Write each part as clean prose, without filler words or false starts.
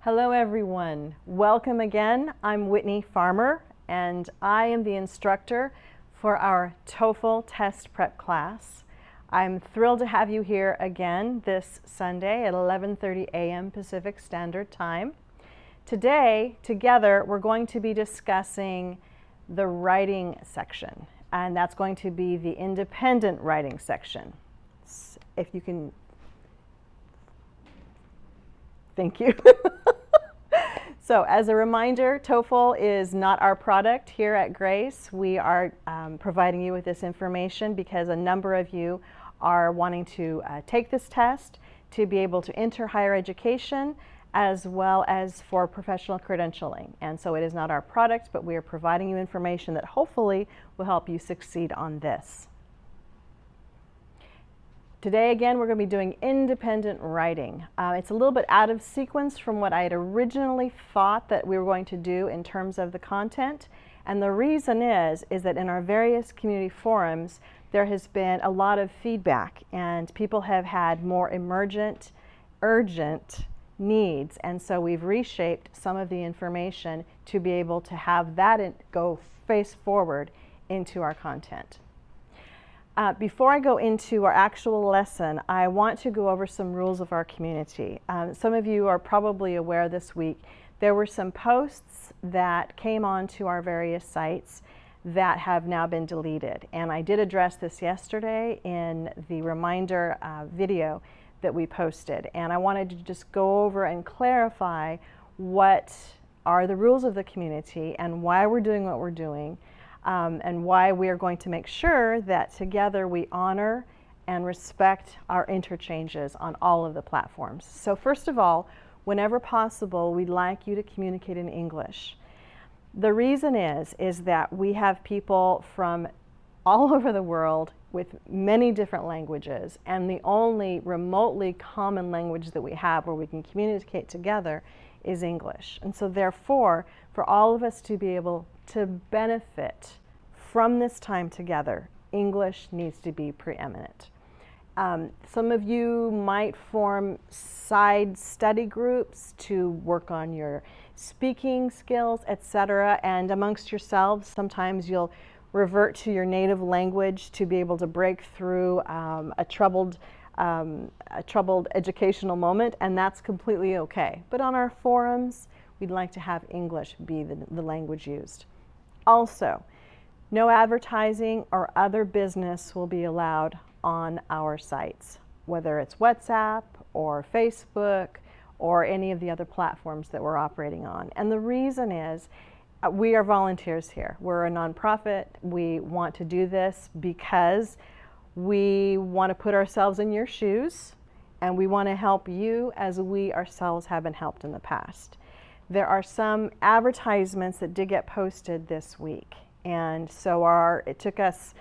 Hello everyone. Welcome again. I'm Whitney Farmer and I am the instructor for our TOEFL test prep class. I'm thrilled to have you here again this Sunday at 11:30 a.m. Pacific Standard Time. Today, together, we're going to be discussing the writing section, and that's going to be the independent writing section. If you can, thank you. So as a reminder, TOEFL is not our product here at Grace. We are providing you with this information because a number of you are wanting to take this test to be able to enter higher education as well as for professional credentialing. And so it is not our product, but we are providing you information that hopefully will help you succeed on this. Today, again, we're going to be doing independent writing. It's a little bit out of sequence from what I had originally thought that we were going to do in terms of the content. And the reason is that in our various community forums, there has been a lot of feedback and people have had more emergent, urgent needs. And so we've reshaped some of the information to be able to have that go face forward into our content. Before I go into our actual lesson, I want to go over some rules of our community. Some of you are probably aware this week there were some posts that came onto our various sites that have now been deleted. And I did address this yesterday in the reminder video that we posted. And I wanted to just go over and clarify what are the rules of the community and why we're doing what we're doing. And why we are going to make sure that together we honor and respect our interchanges on all of the platforms. So first of all, whenever possible, we'd like you to communicate in English. The reason is that we have people from all over the world with many different languages, and the only remotely common language that we have where we can communicate together is English. And so therefore, for all of us to be able to benefit from this time together, English needs to be preeminent. Some of you might form side study groups to work on your speaking skills, etc. And amongst yourselves, sometimes you'll revert to your native language to be able to break through a troubled educational moment, and that's completely okay. But on our forums, we'd like to have English be the language used. Also, no advertising or other business will be allowed on our sites, whether it's WhatsApp or Facebook or any of the other platforms that we're operating on. And the reason is we are volunteers here. We're a nonprofit. We want to do this because we want to put ourselves in your shoes and we want to help you as we ourselves have been helped in the past. There are some advertisements that did get posted this week, and so it took us,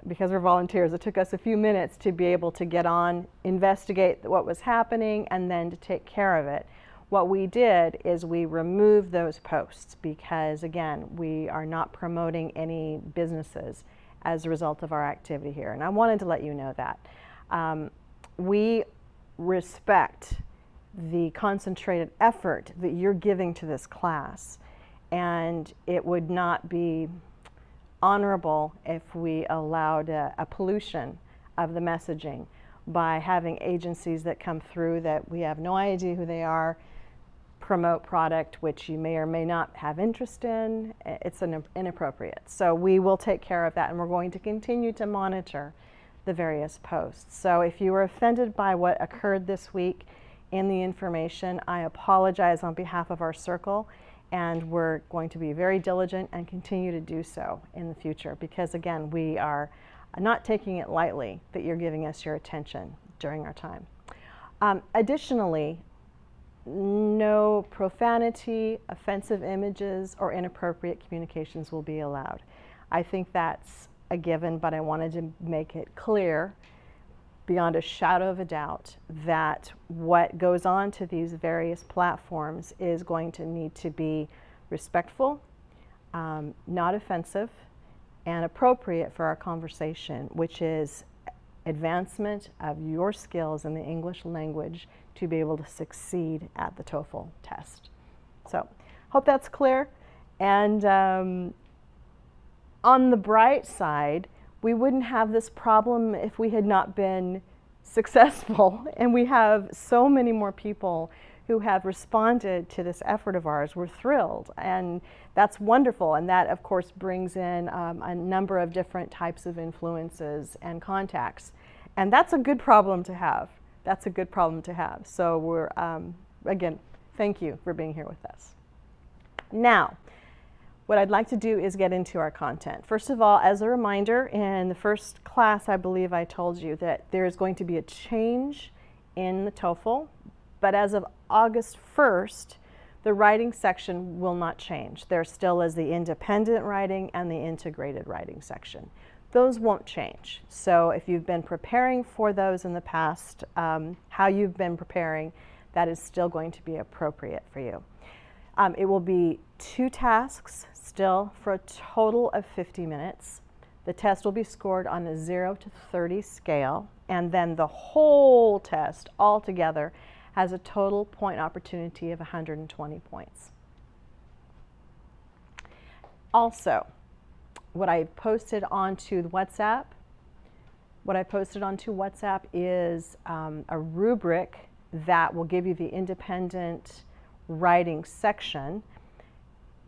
because we're volunteers, it took us a few minutes to be able to get on, investigate what was happening, and then to take care of it. What we did is we removed those posts because, again, we are not promoting any businesses as a result of our activity here, and I wanted to let you know that. We respect the concentrated effort that you're giving to this class, and it would not be honorable if we allowed a pollution of the messaging by having agencies that come through that we have no idea who they are, promote product which you may or may not have interest in. It's inappropriate. So we will take care of that, and we're going to continue to monitor the various posts. So if you were offended by what occurred this week in the information, I apologize on behalf of our circle, and we're going to be very diligent and continue to do so in the future because, again, we are not taking it lightly that you're giving us your attention during our time. Additionally, no profanity, offensive images, or inappropriate communications will be allowed. I think that's a given, but I wanted to make it clear beyond a shadow of a doubt that what goes on to these various platforms is going to need to be respectful, not offensive, and appropriate for our conversation, which is advancement of your skills in the English language to be able to succeed at the TOEFL test. So, hope that's clear. And on the bright side, we wouldn't have this problem if we had not been successful. And we have so many more people who have responded to this effort of ours. We're thrilled, and that's wonderful. And that, of course, brings in a number of different types of influences and contacts. And that's a good problem to have. That's a good problem to have. So we're, again, thank you for being here with us. Now, what I'd like to do is get into our content. First of all, as a reminder, in the first class, I believe I told you that there is going to be a change in the TOEFL, but as of August 1st, the writing section will not change. There still is the independent writing and the integrated writing section. Those won't change. So if you've been preparing for those in the past, how you've been preparing, that is still going to be appropriate for you. It will be 2 tasks still for a total of 50 minutes. The test will be scored on a 0 to 30 scale, and then the whole test altogether has a total point opportunity of 120 points. Also, what I posted onto WhatsApp, is a rubric that will give you the independent writing section.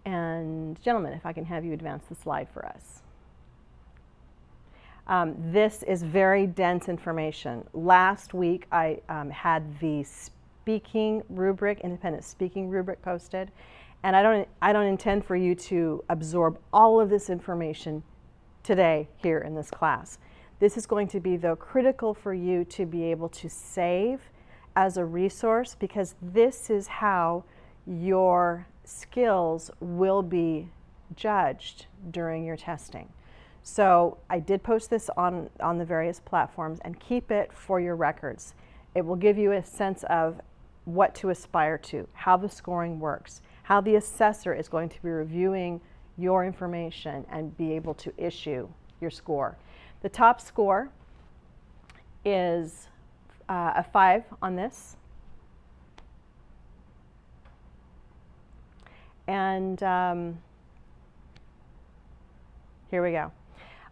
And gentlemen, if I can have you advance the slide for us. This is very dense information. Last week I had the speaking rubric, independent speaking rubric posted, and I don't intend for you to absorb all of this information today here in this class. This is going to be, though, critical for you to be able to save as a resource, because this is how your skills will be judged during your testing. So I did post this on the various platforms, and keep it for your records. It will give you a sense of what to aspire to, how the scoring works, how the assessor is going to be reviewing your information and be able to issue your score. The top score is a 5 on this. And here we go.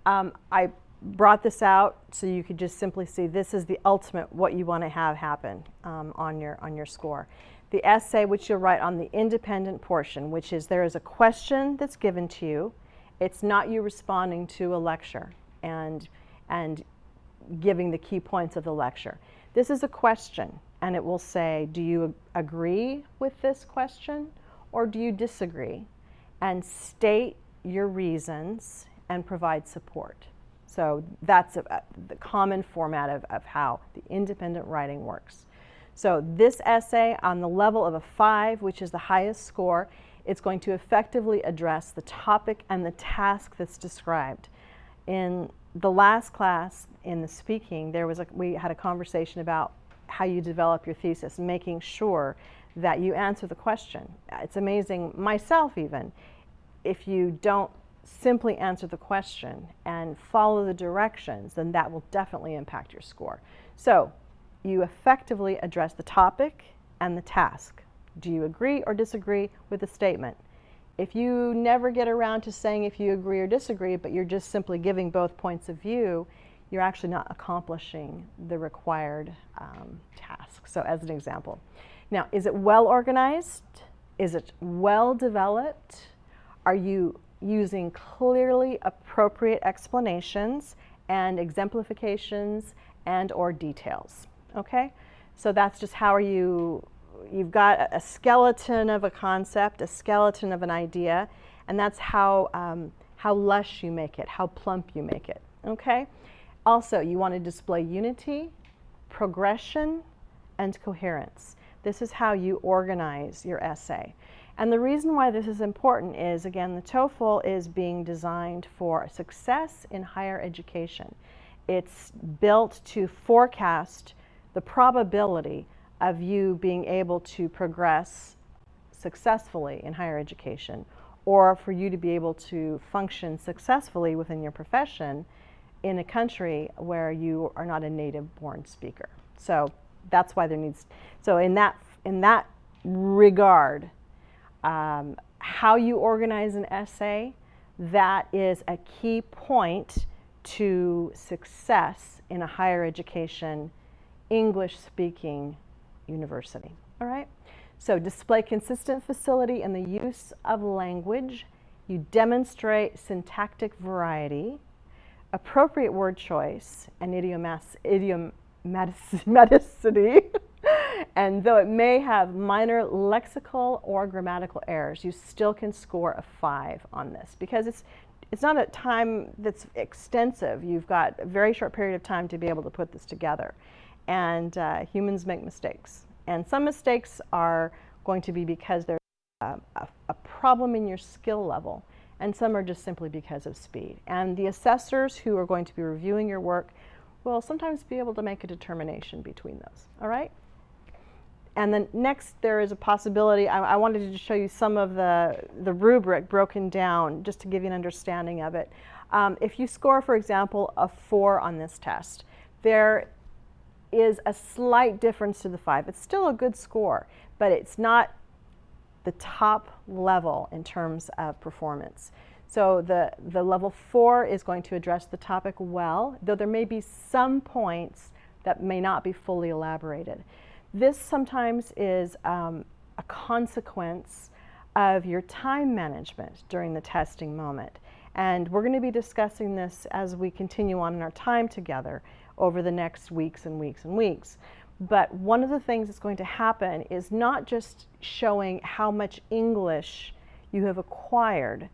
I brought this out so you could just simply see this is the ultimate what you want to have happen on your score. The essay, which you'll write on the independent portion, which is there is a question that's given to you. It's not you responding to a lecture and giving the key points of the lecture. This is a question, and it will say, do you agree with this question or do you disagree? And state your reasons and provide support. So that's the common format of how the independent writing works. So this essay, on the level of a 5, which is the highest score, it's going to effectively address the topic and the task that's described. In the last class, in the speaking, we had a conversation about how you develop your thesis, making sure that you answer the question. It's amazing, myself even, if you don't simply answer the question and follow the directions, then that will definitely impact your score. So you effectively address the topic and the task. Do you agree or disagree with the statement? If you never get around to saying if you agree or disagree, but you're just simply giving both points of view, you're actually not accomplishing the required task. So as an example. Now, is it well organized? Is it well developed? Are you using clearly appropriate explanations and exemplifications and or details? Okay, so that's just how you've got a skeleton of a concept, a skeleton of an idea, and that's how lush you make it, how plump you make it. Okay, also you want to display unity, progression, and coherence. This is how you organize your essay. And the reason why this is important is, again, the TOEFL is being designed for success in higher education. It's built to forecast the probability of you being able to progress successfully in higher education, or for you to be able to function successfully within your profession in a country where you are not a native born speaker. So that's why there needs, so in that regard, how you organize an essay, that is a key point to success in a higher education, English speaking university. All right? So display consistent facility in the use of language. You demonstrate syntactic variety, appropriate word choice, and idiomaticity. And though it may have minor lexical or grammatical errors, you still can score a 5 on this because it's not a time that's extensive. You've got a very short period of time to be able to put this together. And humans make mistakes. And some mistakes are going to be because there's a problem in your skill level, and some are just simply because of speed. And the assessors who are going to be reviewing your work will sometimes be able to make a determination between those. All right? And then next, there is a possibility. I wanted to show you some of the rubric broken down just to give you an understanding of it. If you score, for example, a 4 on this test, there is a slight difference to the 5. It's still a good score, but it's not the top level in terms of performance. So the level 4 is going to address the topic well, though there may be some points that may not be fully elaborated. This sometimes is a consequence of your time management during the testing moment. And we're going to be discussing this as we continue on in our time together over the next weeks and weeks and weeks. But one of the things that's going to happen is not just showing how much English you have acquired,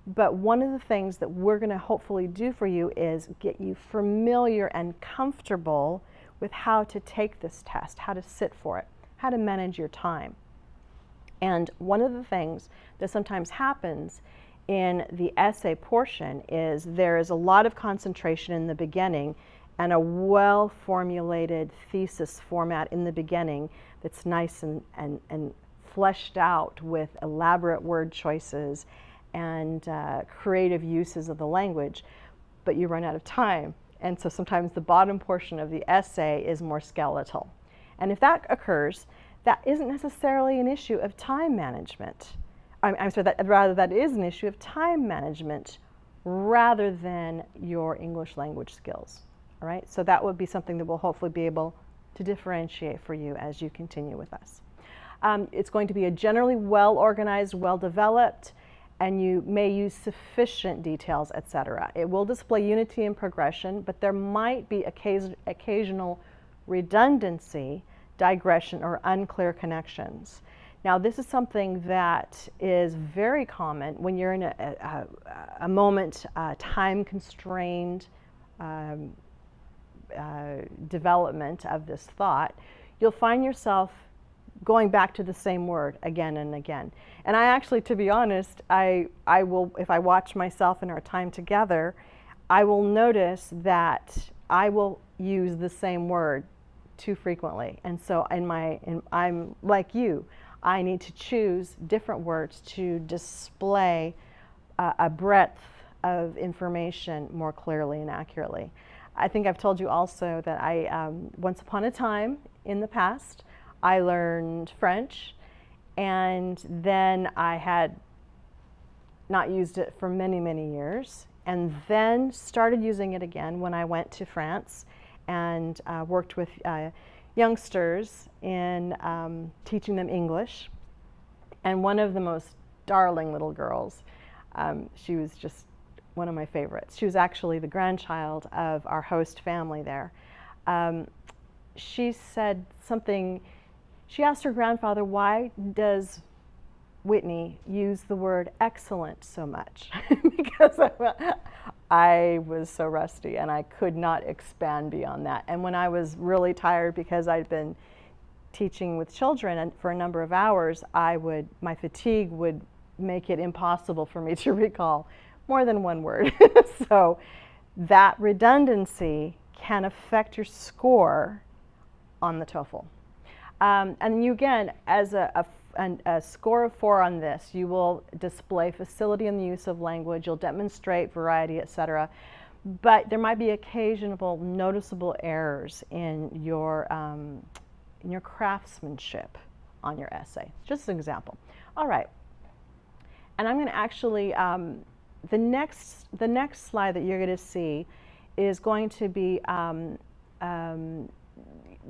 but one of the things that we're going to hopefully do for you is get you familiar and comfortable with how to take this test, how to sit for it, how to manage your time. And one of the things that sometimes happens in the essay portion is there is a lot of concentration in the beginning and a well-formulated thesis format in the beginning that's nice and fleshed out with elaborate word choices and creative uses of the language, but you run out of time. And so sometimes the bottom portion of the essay is more skeletal. And if that occurs, that isn't necessarily an issue of time management. That is an issue of time management rather than your English language skills. All right? So that would be something that we'll hopefully be able to differentiate for you as you continue with us. It's going to be a generally well-organized, well-developed, and you may use sufficient details, etc. It will display unity and progression, but there might be occasional redundancy, digression, or unclear connections. Now, this is something that is very common when you're in a moment, time-constrained development of this thought. You'll find yourself going back to the same word again and again. And I actually, to be honest, I will, if I watch myself in our time together, I will notice that I will use the same word too frequently. And so I'm like you, I need to choose different words to display a breadth of information more clearly and accurately. I think I've told you also that I, once upon a time in the past, I learned French, and then I had not used it for many, many years, and then started using it again when I went to France and worked with youngsters in teaching them English. And one of the most darling little girls, she was just one of my favorites. She was actually the grandchild of our host family there. She said something. She asked her grandfather, why does Whitney use the word excellent so much? Because I was so rusty and I could not expand beyond that. And when I was really tired because I'd been teaching with children and for a number of hours, my fatigue would make it impossible for me to recall more than one word. So that redundancy can affect your score on the TOEFL. And you, again, as a score of 4 on this, you will display facility in the use of language, you'll demonstrate variety, etc. but there might be occasional noticeable errors in your craftsmanship on your essay. Just an example. All right, and I'm going to actually the next slide that you're going to see is going to be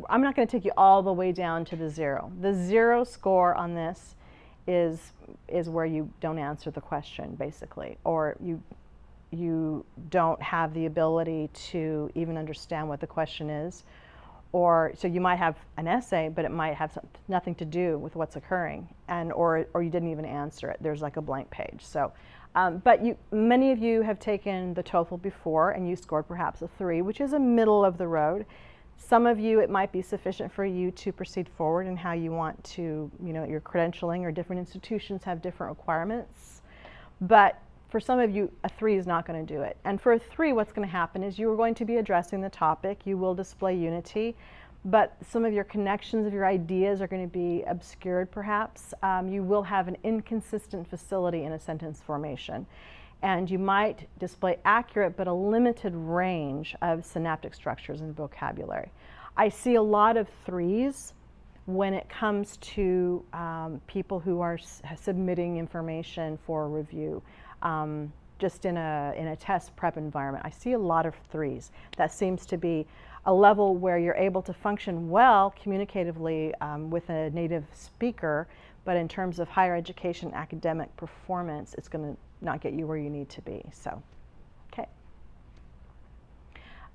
I'm not going to take you all the way down to the 0. The 0 score on this is where you don't answer the question, basically, or you don't have the ability to even understand what the question is, or so you might have an essay, but it might have nothing to do with what's occurring, and or you didn't even answer it. There's like a blank page. So, but many of you have taken the TOEFL before, and you scored perhaps a 3, which is a middle of the road. Some of you, it might be sufficient for you to proceed forward in how you want to, your credentialing, or different institutions have different requirements. But for some of you, a 3 is not going to do it. And for a 3, what's going to happen is you are going to be addressing the topic. You will display unity, but some of your connections of your ideas are going to be obscured, perhaps. You will have an inconsistent facility in a sentence formation. And you might display accurate but a limited range of synaptic structures and vocabulary. I see a lot of 3s when it comes to people who are submitting information for review, just in a test prep environment. I see a lot of 3s. That seems to be a level where you're able to function well communicatively with a native speaker, but in terms of higher education academic performance, it's going to not get you where you need to be. So, okay.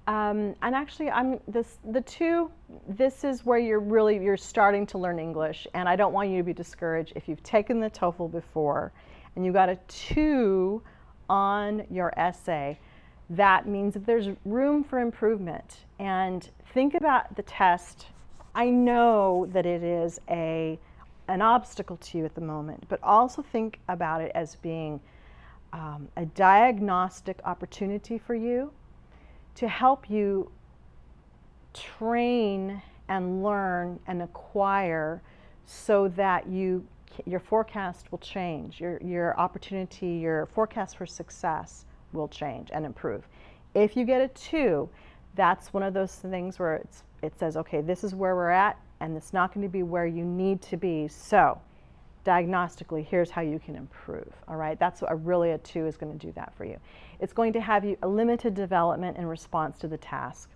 And actually, this is where you're starting to learn English, and I don't want you to be discouraged if you've taken the TOEFL before and you got a 2 on your essay. That means that there's room for improvement. And think about the test. I know that it is an obstacle to you at the moment, but also think about it as being a diagnostic opportunity for you to help you train and learn and acquire so that your forecast will change, your opportunity, your forecast for success will change and improve. If you get a 2, that's one of those things where it says, okay, this is where we're at, and it's not going to be where you need to be. So diagnostically, here's how you can improve. All right, that's really a 2 is going to do that for you. It's going to have you a limited development in response to the task.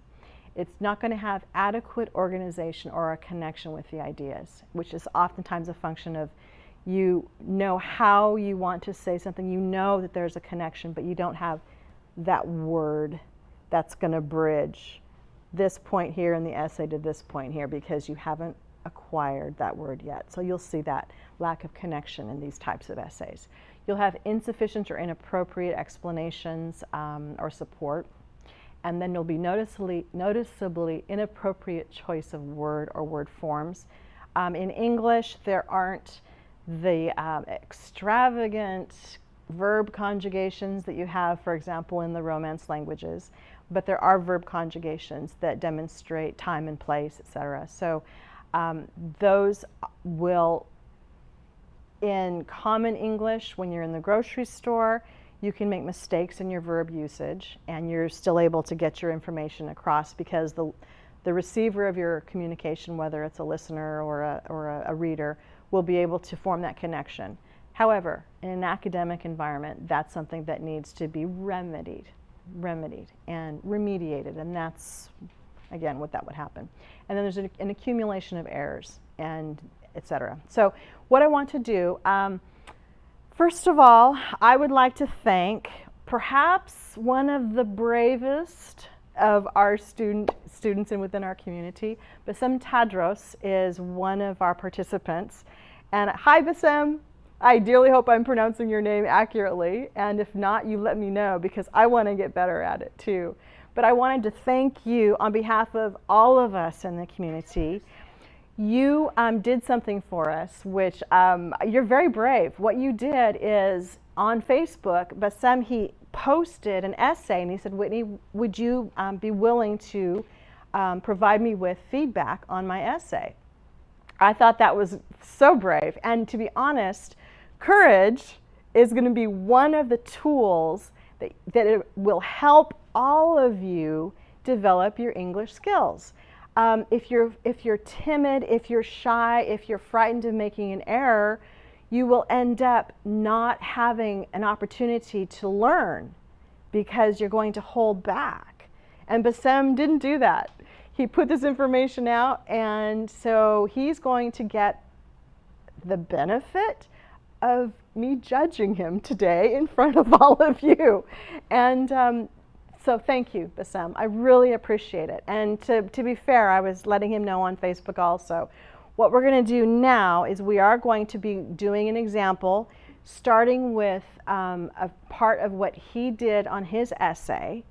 It's not going to have adequate organization or a connection with the ideas, which is oftentimes a function of you know how you want to say something, you know that there's a connection, but you don't have that word that's going to bridge this point here in the essay to this point here, because you haven't acquired that word yet. So you'll see that lack of connection in these types of essays. You'll have insufficient or inappropriate explanations or support, and then there'll be noticeably inappropriate choice of word or word forms. In English, there aren't the extravagant verb conjugations that you have, for example, in the Romance languages, but there are verb conjugations that demonstrate time and place, etc. So those will, in common English, when you're in the grocery store, you can make mistakes in your verb usage, and you're still able to get your information across because the receiver of your communication, whether it's a listener or a reader, will be able to form that connection. However, in an academic environment, that's something that needs to be remedied and remediated, and that's, again, what that would happen. And then there's an accumulation of errors, and etc. So what I want to do, first of all, I would like to thank perhaps one of the bravest of our students and within our community. Basem Tadros is one of our participants. And hi, Basem. I dearly hope I'm pronouncing your name accurately, and if not, you let me know, because I want to get better at it too. But I wanted to thank you on behalf of all of us in the community. You did something for us, which you're very brave. What you did is, on Facebook, Basem, he posted an essay, and he said, Whitney, would you be willing to provide me with feedback on my essay? I thought that was so brave, and to be honest, courage is going to be one of the tools that it will help all of you develop your English skills. If you're timid, if you're shy, if you're frightened of making an error, you will end up not having an opportunity to learn because you're going to hold back. And Bassem didn't do that. He put this information out, and so he's going to get the benefit of me judging him today in front of all of you. And so thank you, Bassem. I really appreciate it. And to be fair, I was letting him know on Facebook also. What we're going to do now is we are going to be doing an example, starting with a part of what he did on his essay,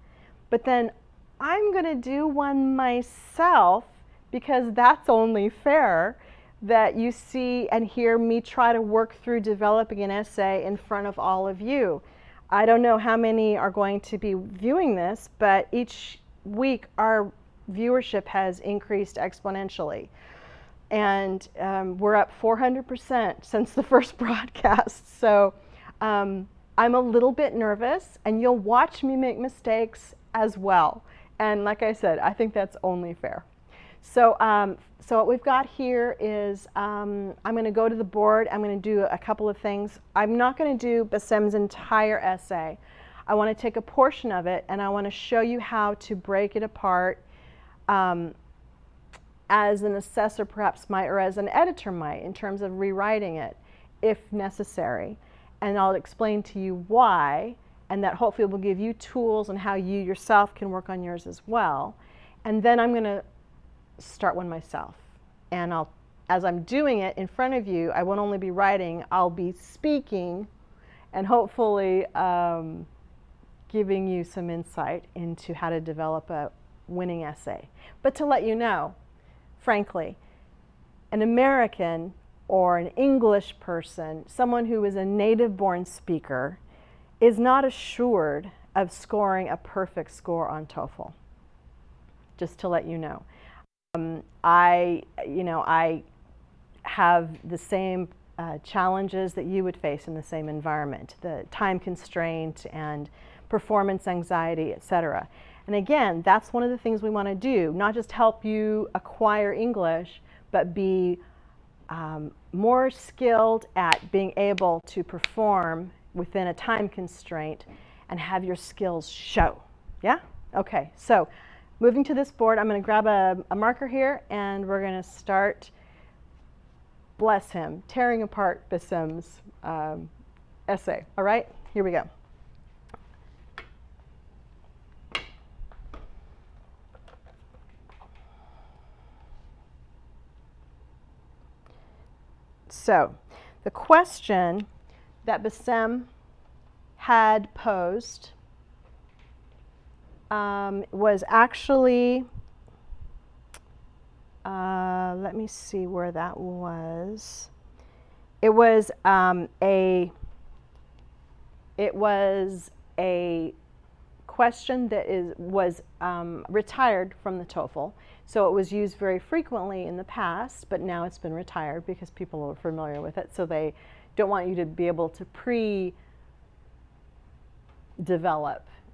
but then I'm going to do one myself because that's only fair that you see and hear me try to work through developing an essay in front of all of you. I don't know how many are going to be viewing this, but each week our viewership has increased exponentially. And we're up 400% since the first broadcast. So I'm a little bit nervous, and you'll watch me make mistakes as well. And like I said, I think that's only fair. So, so what we've got here is I'm going to go to the board. I'm going to do a couple of things. I'm not going to do Bassem's entire essay. I want to take a portion of it, and I want to show you how to break it apart as an assessor perhaps might, or as an editor might, in terms of rewriting it, if necessary. And I'll explain to you why, and that hopefully will give you tools on how you yourself can work on yours as well. And then I'm going to start one myself. And as I'm doing it in front of you, I won't only be writing, I'll be speaking and hopefully giving you some insight into how to develop a winning essay. But to let you know, frankly, an American or an English person, someone who is a native-born speaker, is not assured of scoring a perfect score on TOEFL, just to let you know. I have the same challenges that you would face in the same environment, the time constraint and performance anxiety, etc. And again, that's one of the things we want to do, not just help you acquire English, but be more skilled at being able to perform within a time constraint and have your skills show. Yeah? Okay, so moving to this board, I'm going to grab a marker here, and we're going to start, bless him, tearing apart Bassem's essay. All right, here we go. So the question that Bassem had posed was actually, let me see where that was. It was a question that was retired from the TOEFL. So it was used very frequently in the past, but now it's been retired because people are familiar with it. So they don't want you to be able to pre-develop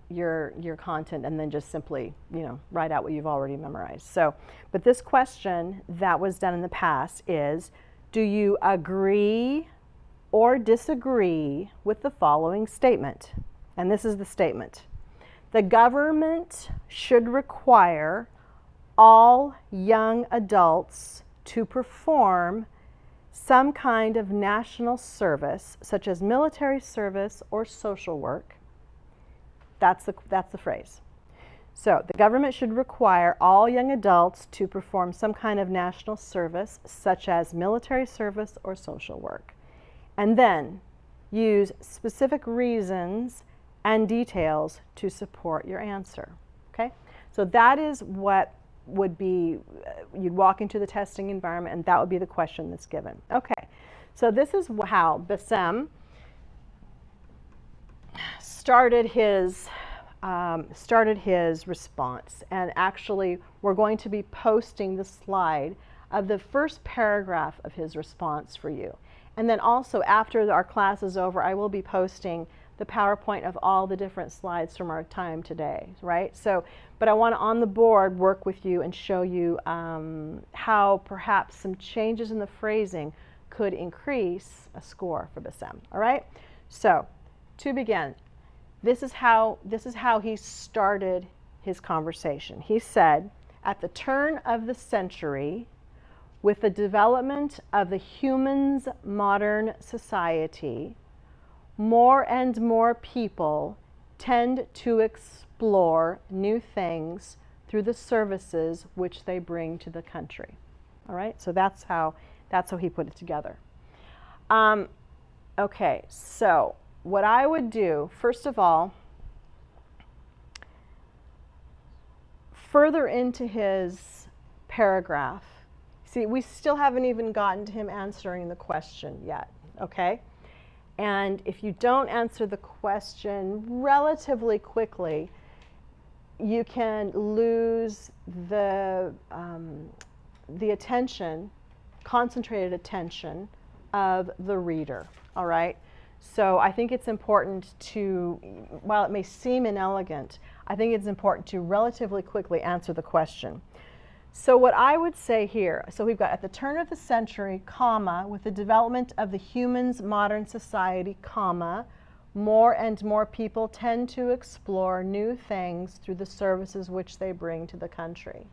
your content and then just simply, write out what you've already memorized. So, but this question that was done in the past is, do you agree or disagree with the following statement? And this is the statement. The government should require all young adults to perform some kind of national service, such as military service or social work. That's the phrase. So the government should require all young adults to perform some kind of national service, such as military service or social work. And then use specific reasons and details to support your answer. Okay? So that is what would be, you'd walk into the testing environment and that would be the question that's given. Okay, so this is how Bassem started his response, and actually we're going to be posting the slide of the first paragraph of his response for you. And then also after our class is over, I will be posting the PowerPoint of all the different slides from our time today, right? So, but I want to on the board work with you and show you how perhaps some changes in the phrasing could increase a score for Bassem. All right. So, to begin, this is how he started his conversation. He said, "At the turn of the century, with the development of the human's modern society, more and more people tend to explore new things through the services which they bring to the country." All right, so that's how he put it together. Okay, so what I would do, first of all, further into his paragraph, see, we still haven't even gotten to him answering the question yet, okay? And if you don't answer the question relatively quickly, you can lose the attention, concentrated attention of the reader, all right? So I think it's important to, while it may seem inelegant, I think it's important to relatively quickly answer the question. So what I would say here, so we've got at the turn of the century, comma, with the development of the human's modern society, comma, more and more people tend to explore new things through the services which they bring to the country.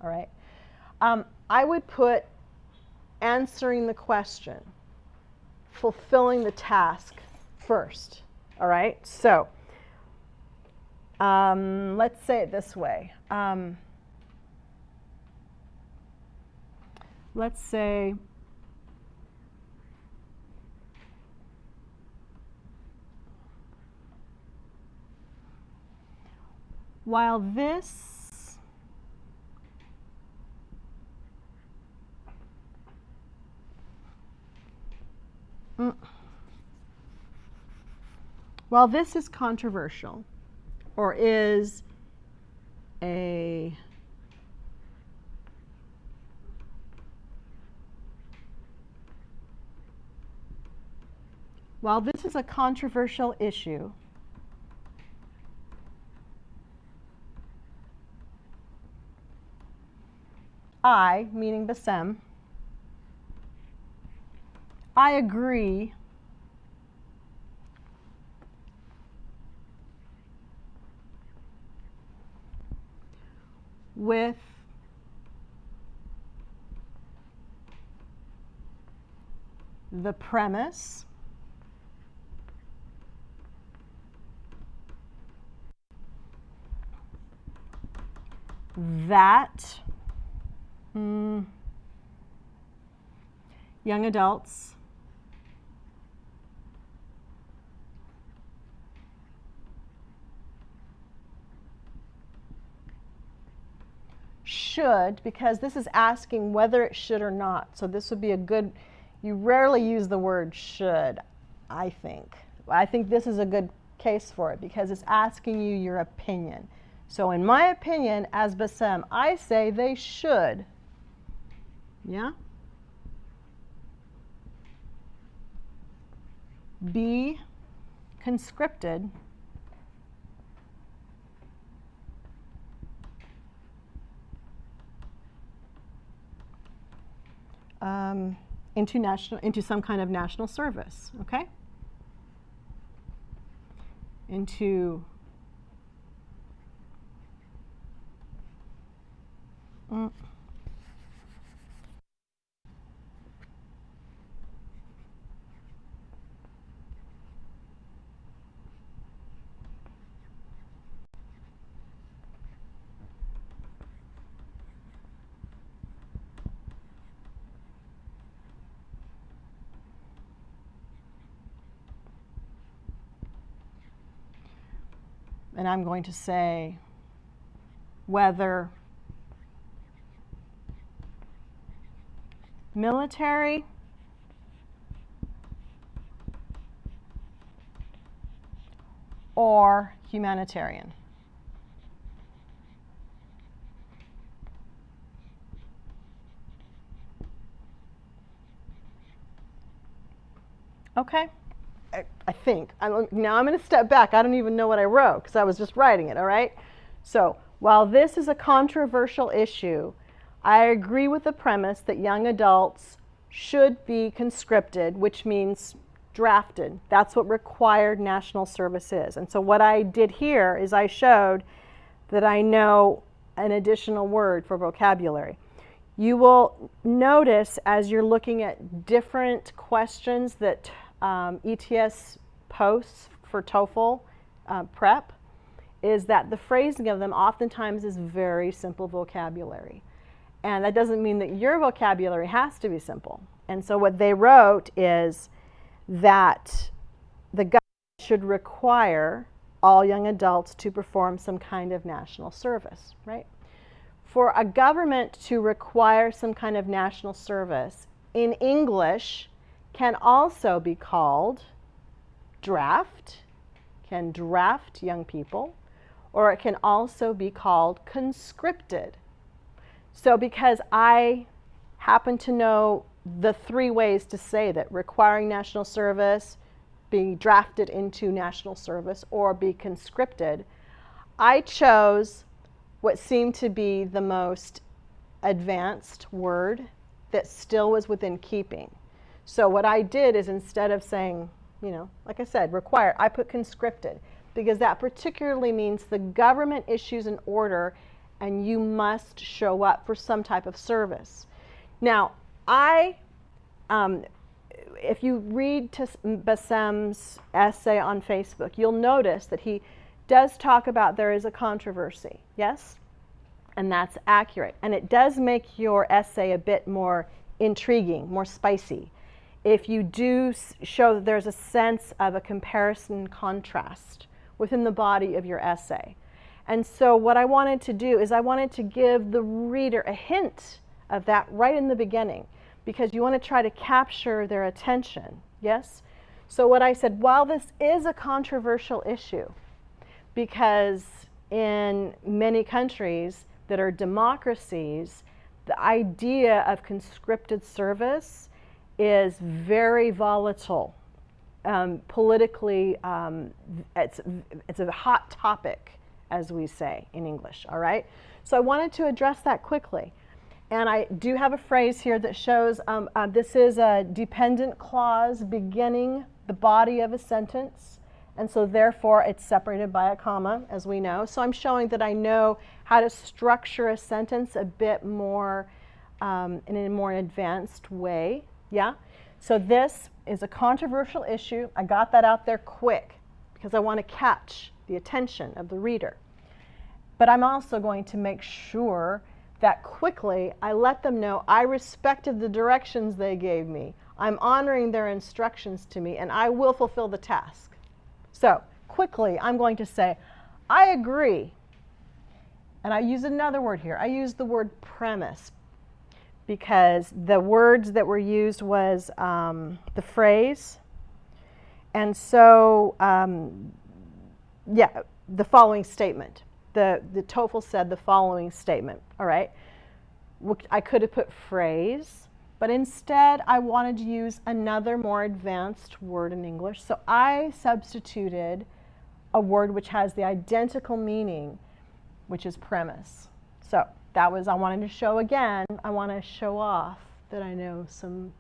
All right. I would put answering the question, fulfilling the task first. All right. So let's say it this way. Let's say while this is controversial, or is a controversial issue, I, meaning Bassem, I agree with the premise that young adults should, because this is asking whether it should or not. So this would be a good, you rarely use the word should, I think. I think this is a good case for it because it's asking you your opinion. So in my opinion, as Bassem, I say they should. Yeah? Be conscripted into some kind of national service, okay? Into and I'm going to say whether military or humanitarian. Okay, I think. Now I'm going to step back. I don't even know what I wrote because I was just writing it, all right? So while this is a controversial issue, I agree with the premise that young adults should be conscripted, which means drafted. That's what required national service is. And so what I did here is I showed that I know an additional word for vocabulary. You will notice as you're looking at different questions that ETS posts for TOEFL prep is that the phrasing of them oftentimes is very simple vocabulary. And that doesn't mean that your vocabulary has to be simple. And so what they wrote is that the government should require all young adults to perform some kind of national service, right? For a government to require some kind of national service in English can also be called draft, can draft young people, or it can also be called conscripted. So because I happen to know the three ways to say that: requiring national service, being drafted into national service, or be conscripted, I chose what seemed to be the most advanced word that still was within keeping. So what I did is, instead of saying, like I said, required, I put conscripted, because that particularly means the government issues an order and you must show up for some type of service. Now, if you read Bassem's essay on Facebook, you'll notice that he does talk about there is a controversy, yes? And that's accurate. And it does make your essay a bit more intriguing, more spicy, if you do show that there's a sense of a comparison and contrast within the body of your essay. And so what I wanted to do is I wanted to give the reader a hint of that right in the beginning, because you want to try to capture their attention, yes? So what I said, while this is a controversial issue, because in many countries that are democracies, the idea of conscripted service is very volatile. Politically, it's a hot topic, as we say in English, all right? So I wanted to address that quickly. And I do have a phrase here that shows this is a dependent clause beginning the body of a sentence. And so therefore it's separated by a comma, as we know. So I'm showing that I know how to structure a sentence a bit more in a more advanced way. Yeah? So this is a controversial issue. I got that out there quick because I want to catch the attention of the reader. But I'm also going to make sure that quickly I let them know I respected the directions they gave me. I'm honoring their instructions to me, and I will fulfill the task. So quickly, I'm going to say, I agree. And I use another word here. I use the word premise, because the words that were used was the phrase. And so, yeah, the following statement. The TOEFL said the following statement, all right? I could have put phrase, but instead I wanted to use another more advanced word in English. So I substituted a word which has the identical meaning, which is premise. So that was, I wanted to show again, I want to show off that I know some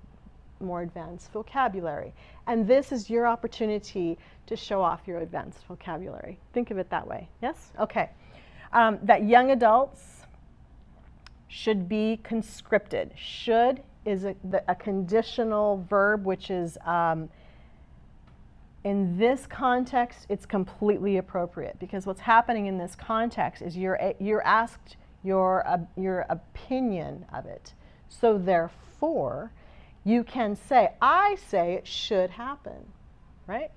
more advanced vocabulary. And this is your opportunity to show off your advanced vocabulary. Think of it that way, yes? Okay. That young adults should be conscripted. Should is a conditional verb, which is, in this context, it's completely appropriate, because what's happening in this context is you're asked your opinion of it. So therefore, you can say, I say it should happen, right?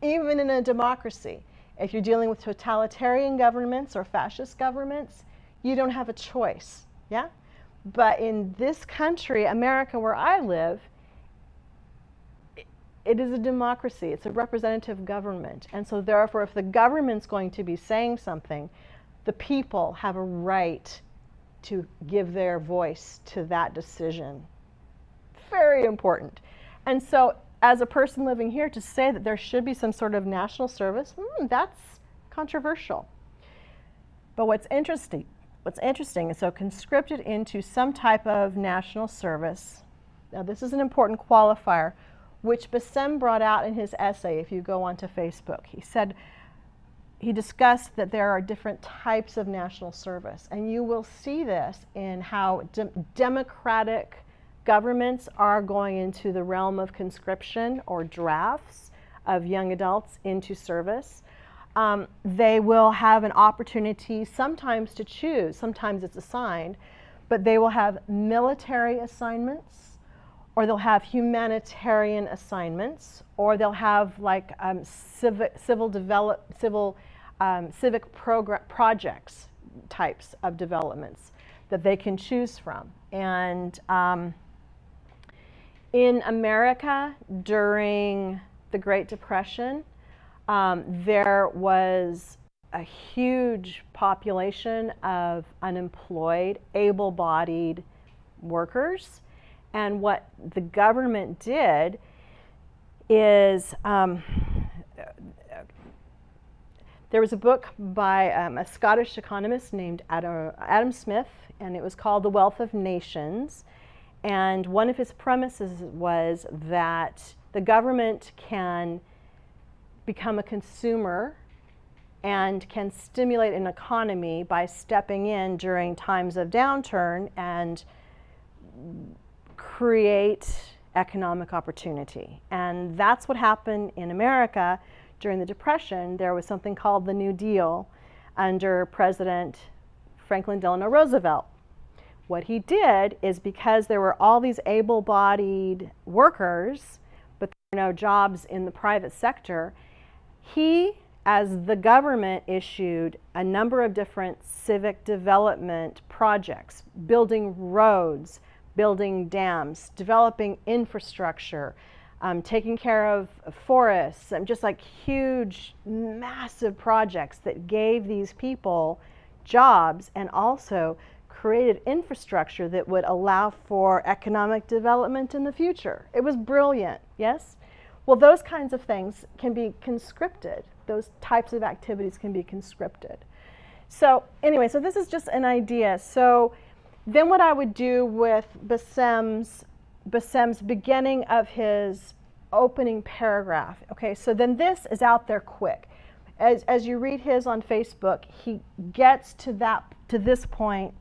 Even in a democracy, if you're dealing with totalitarian governments or fascist governments, you don't have a choice, yeah? But in this country, America, where I live, it is a democracy. It's a representative government. And so therefore, if the government's going to be saying something, the people have a right to give their voice to that decision. Very important. And so as a person living here, to say that there should be some sort of national service, that's controversial. But what's interesting is, so conscripted into some type of national service. Now this is an important qualifier, which Bassem brought out in his essay. If you go onto Facebook, he discussed that there are different types of national service, and you will see this in how democratic governments are going into the realm of conscription or drafts of young adults into service. They will have an opportunity sometimes to choose, sometimes it's assigned, but they will have military assignments, or they'll have humanitarian assignments, or they'll have like civic projects types of developments that they can choose from. And in America during the Great Depression, there was a huge population of unemployed, able-bodied workers. And what the government did is, there was a book by a Scottish economist named Adam Smith, and it was called The Wealth of Nations. And one of his premises was that the government can become a consumer and can stimulate an economy by stepping in during times of downturn and create economic opportunity. And that's what happened in America during the Depression. There was something called the New Deal under President Franklin Delano Roosevelt. What he did is, because there were all these able-bodied workers, but there were no jobs in the private sector, he, as the government, issued a number of different civic development projects, building roads, building dams, developing infrastructure, taking care of forests, and just like huge, massive projects that gave these people jobs and also created infrastructure that would allow for economic development in the future. It was brilliant, yes? Well, those kinds of things can be conscripted. Those types of activities can be conscripted. So anyway, so this is just an idea. So then what I would do with Bassem's beginning of his opening paragraph. Okay, so then this is out there quick. As you read his on Facebook, he gets to this point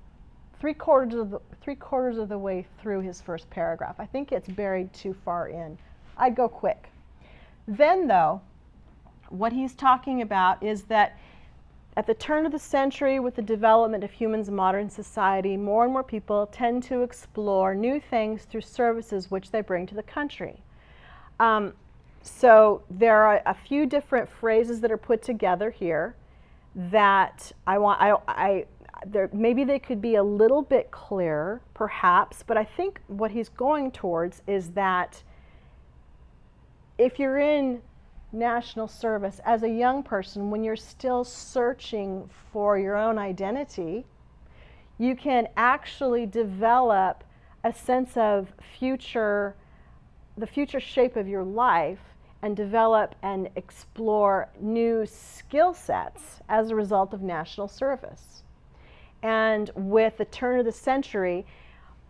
three quarters of the way through his first paragraph. I think it's buried too far in. I'd go quick. Then though, what he's talking about is that at the turn of the century, with the development of humans in modern society, more and more people tend to explore new things through services which they bring to the country. So there are a few different phrases that are put together here that maybe they could be a little bit clearer, perhaps, but I think what he's going towards is that if you're in national service as a young person, when you're still searching for your own identity, you can actually develop a sense of the future shape of your life, and develop and explore new skill sets as a result of national service. And with the turn of the century,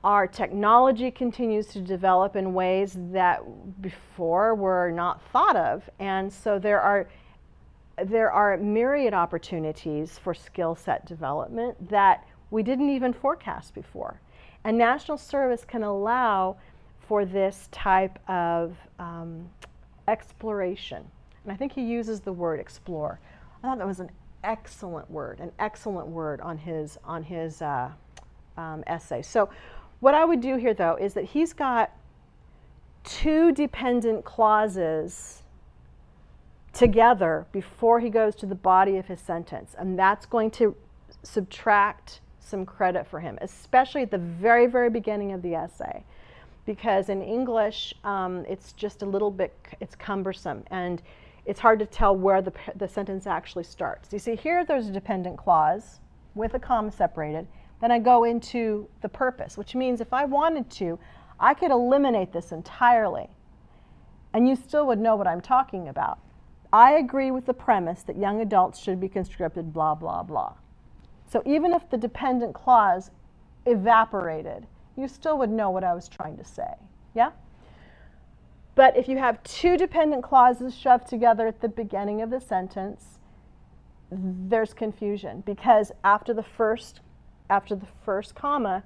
our technology continues to develop in ways that before were not thought of. And so there are myriad opportunities for skill set development that we didn't even forecast before. And national service can allow for this type of exploration. And I think he uses the word explore. I thought that was an excellent word on his essay. So what I would do here, though, is that he's got two dependent clauses together before he goes to the body of his sentence, and that's going to subtract some credit for him, especially at the very, very beginning of the essay, because in English it's just a little bit, it's cumbersome, and it's hard to tell where the sentence actually starts. You see here, there's a dependent clause with a comma separated. Then I go into the purpose, which means if I wanted to, I could eliminate this entirely and you still would know what I'm talking about. I agree with the premise that young adults should be conscripted, blah, blah, blah. So even if the dependent clause evaporated, you still would know what I was trying to say. Yeah? But if you have two dependent clauses shoved together at the beginning of the sentence, there's confusion, because after the first comma,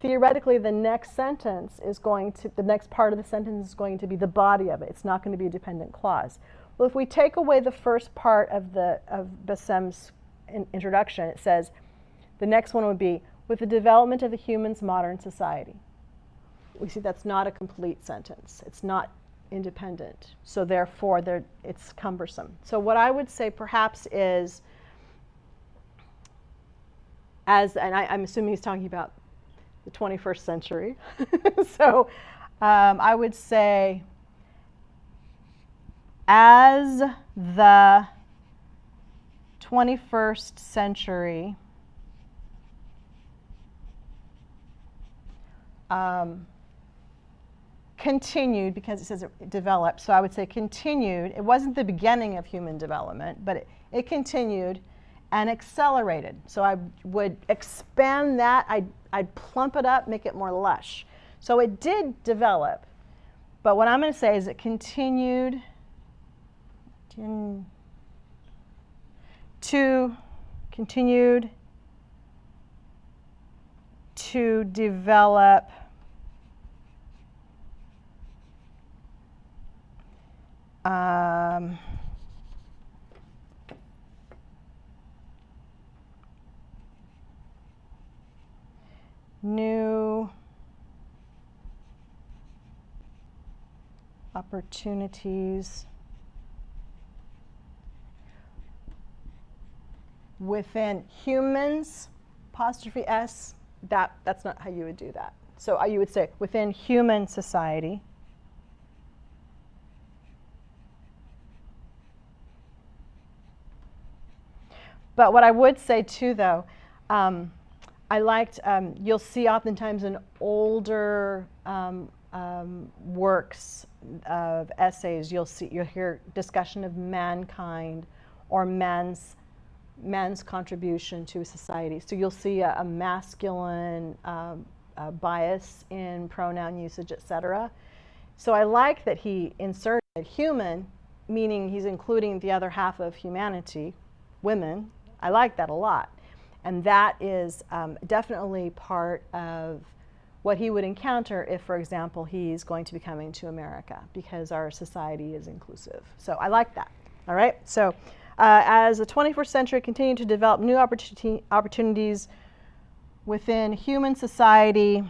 theoretically the next sentence is going to, the next part of the sentence is going to be the body of it. It's not going to be a dependent clause. Well, if we take away the first part of Bessem's introduction, it says the next one would be, with the development of the human's modern society. We see that's not a complete sentence. It's not independent. So therefore, it's cumbersome. So what I would say perhaps is, and I'm assuming he's talking about the 21st century. So I would say, as the 21st century continued, because it says it developed, so I would say continued. It wasn't the beginning of human development, but it continued and accelerated. So I would expand that. I'd plump it up, make it more lush. So it did develop, but what I'm going to say is it continued to develop new opportunities within humans, apostrophe S, that's not how you would do that. So you would say within human society. But what I would say too, though, I liked, you'll see oftentimes in older works of essays, you'll hear discussion of mankind or man's contribution to society. So you'll see a masculine bias in pronoun usage, etc. So I like that he inserted human, meaning he's including the other half of humanity, women. I like that a lot. And that is definitely part of what he would encounter if, for example, he's going to be coming to America, because our society is inclusive. So I like that. All right? So as the 21st century continued to develop new opportunities within human society,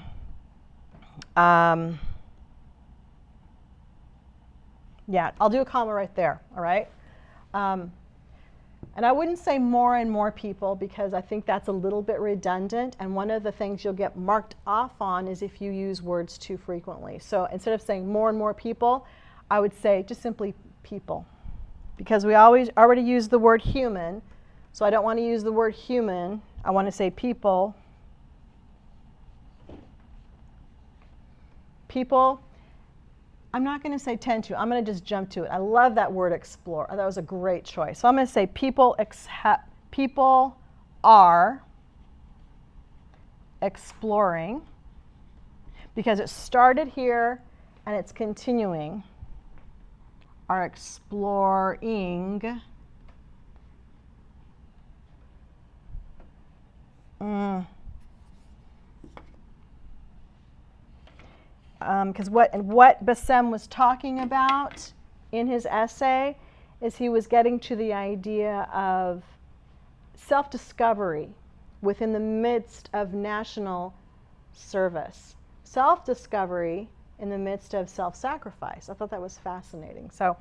yeah, I'll do a comma right there. All right? And I wouldn't say more and more people, because I think that's a little bit redundant. And one of the things you'll get marked off on is if you use words too frequently. So instead of saying more and more people, I would say just simply people. Because we already use the word human. So I don't want to use the word human. I want to say people. People. I'm not going to say tend to. I'm going to just jump to it. I love that word explore. That was a great choice. So I'm going to say people are exploring, because it started here and it's continuing. Are exploring because what Bessem was talking about in his essay is he was getting to the idea of self-discovery within the midst of national service. Self-discovery in the midst of self-sacrifice. I thought that was fascinating. So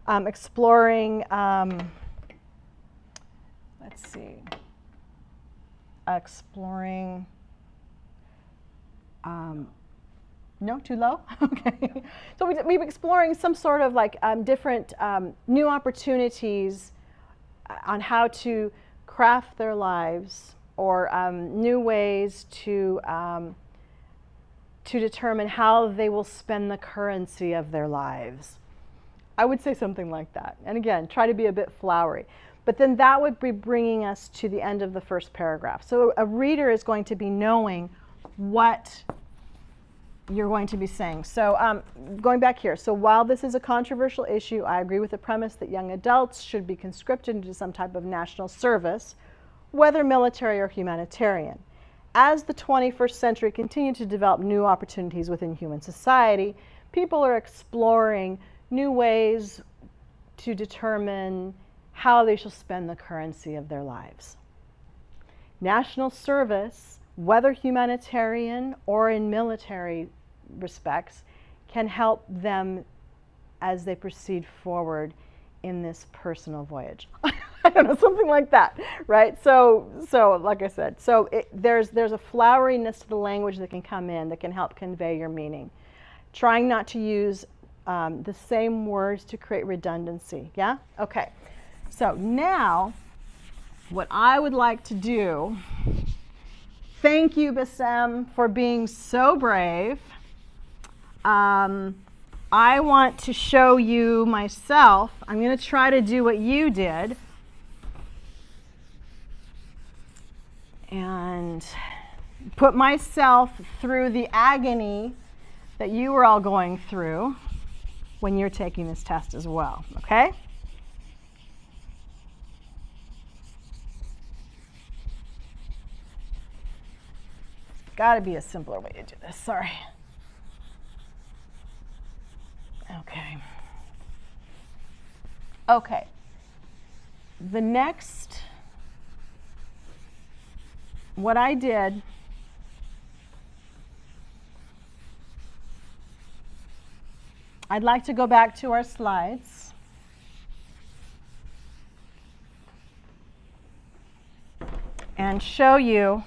exploring, let's see, exploring, no, too low? Okay. So we're exploring some sort of like different new opportunities on how to craft their lives, or new ways to determine how they will spend the currency of their lives. I would say something like that. And again, try to be a bit flowery. But then that would be bringing us to the end of the first paragraph. So a reader is going to be knowing what you're going to be saying. So going back here, so while this is a controversial issue, I agree with the premise that young adults should be conscripted into some type of national service, whether military or humanitarian. As the 21st century continues to develop new opportunities within human society, people are exploring new ways to determine how they shall spend the currency of their lives. National service, whether humanitarian or in military respects, can help them as they proceed forward in this personal voyage. I don't know, something like that, right? So like I said, there's a floweriness to the language that can come in that can help convey your meaning. Trying not to use the same words to create redundancy, yeah? Okay, so now what I would like to do, thank you, Bassem, for being so brave. I want to show you myself. I'm going to try to do what you did. And put myself through the agony that you were all going through when you're taking this test as well, okay? Got to be a simpler way to do this, sorry. Okay. The next, what I did, I'd like to go back to our slides. And show you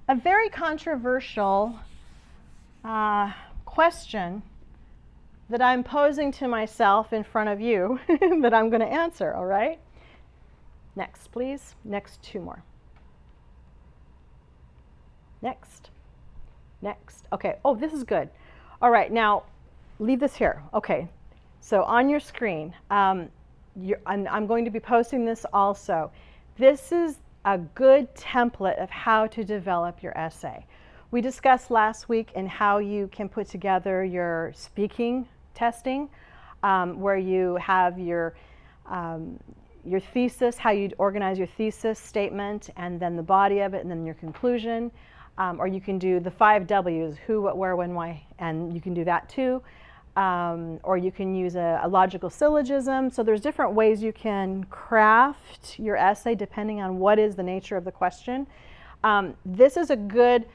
a very controversial question that I'm posing to myself in front of you that I'm going to answer, all right? Next, please. Next, two more. Next. Next. Okay. Oh, this is good. All right. Now, leave this here. Okay. So on your screen, I'm going to be posting this also. This is a good template of how to develop your essay. We discussed last week in how you can put together your speaking testing, where you have your thesis, how you'd organize your thesis statement, and then the body of it, and then your conclusion. Or you can do the 5 W's, who, what, where, when, why, and you can do that too. Or you can use a logical syllogism. So there's different ways you can craft your essay depending on what is the nature of the question. This is a good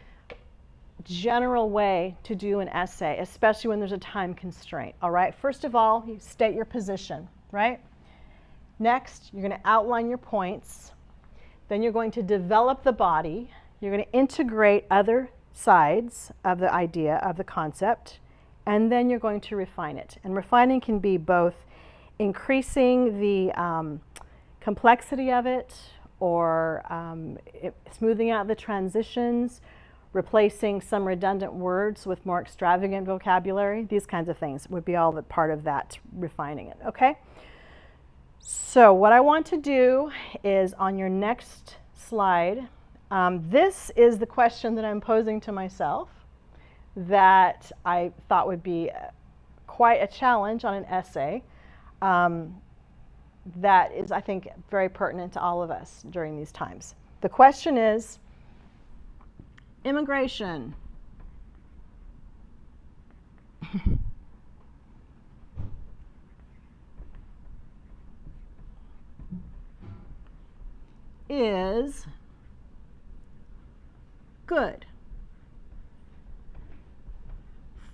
general way to do an essay, especially when there's a time constraint, all right? First of all, you state your position, right? Next, you're going to outline your points. Then you're going to develop the body. You're going to integrate other sides of the idea, of the concept, and then you're going to refine it. And refining can be both increasing the complexity of it, or smoothing out the transitions, replacing some redundant words with more extravagant vocabulary. These kinds of things would be all the part of that, refining it, okay? So what I want to do is on your next slide, this is the question that I'm posing to myself that I thought would be quite a challenge on an essay that is, I think, very pertinent to all of us during these times. The question is, immigration. Is good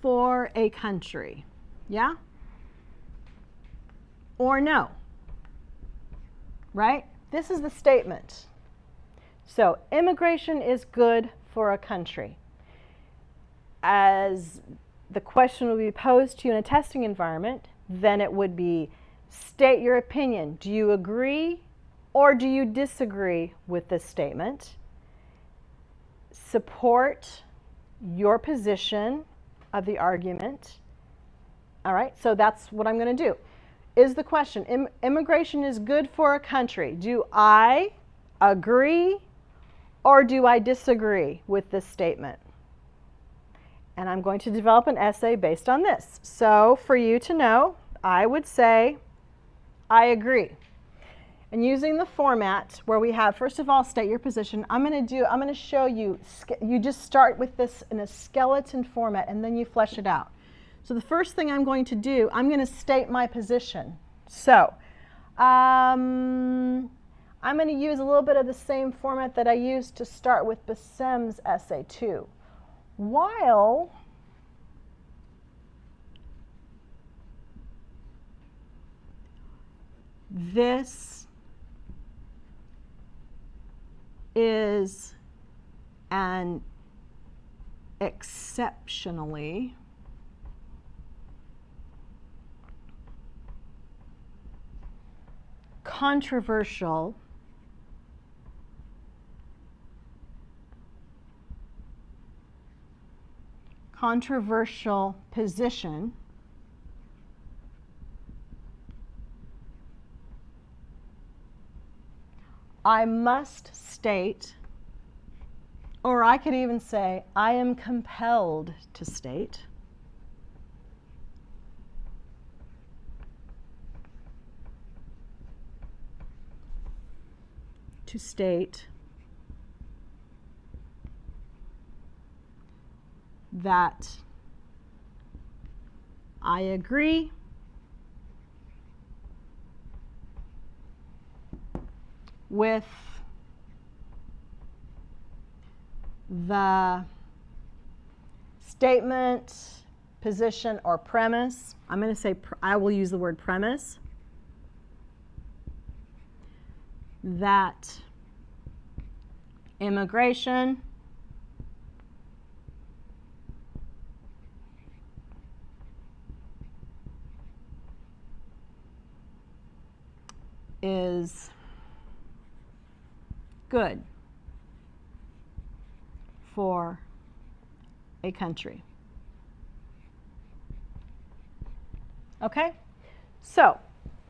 for a country, yeah? Or no, right? This is the statement. So immigration is good for a country. As the question will be posed to you in a testing environment, then it would be, state your opinion. Do you agree or do you disagree with this statement? Support your position of the argument, All right, so that's what I'm going to do. Is the question, immigration is good for a country. Do I agree or do I disagree with this statement? And I'm going to develop an essay based on this. So for you to know, I would say, I agree. And using the format where we have, first of all, state your position, I'm going to show you, you just start with this in a skeleton format and then you flesh it out. So the first thing I'm going to do, I'm going to state my position. So I'm going to use a little bit of the same format that I used to start with Bessem's essay too. While this is an exceptionally controversial position, I must state, or I could even say, I am compelled to state, that I agree with the statement, position, or premise. I'm going to say, I will use the word premise, that immigration is good for a country. Okay? So,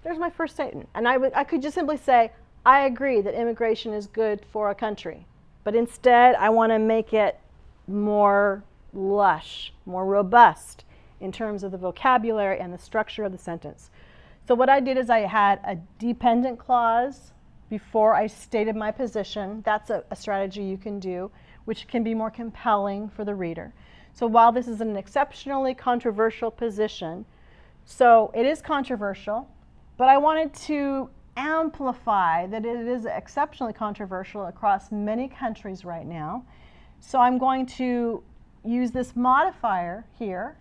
there's my first statement. And I could just simply say, I agree that immigration is good for a country. But instead, I want to make it more lush, more robust in terms of the vocabulary and the structure of the sentence. So what I did is I had a dependent clause before I stated my position. That's a strategy you can do, which can be more compelling for the reader. So while this is an exceptionally controversial position, so it is controversial, but I wanted to amplify that it is exceptionally controversial across many countries right now. So I'm going to use this modifier here,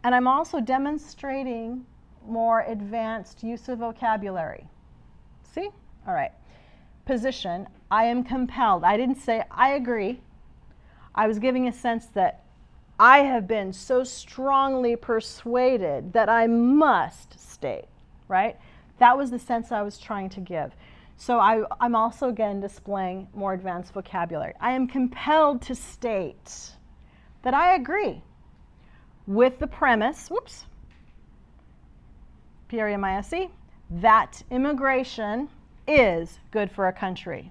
and I'm also demonstrating more advanced use of vocabulary. See? All right. Position, I am compelled. I didn't say I agree. I was giving a sense that I have been so strongly persuaded that I must state, right? That was the sense I was trying to give. So I'm also, again, displaying more advanced vocabulary. I am compelled to state that I agree with the premise, whoops, P-R-E-M-I-S-E, that immigration is good for a country.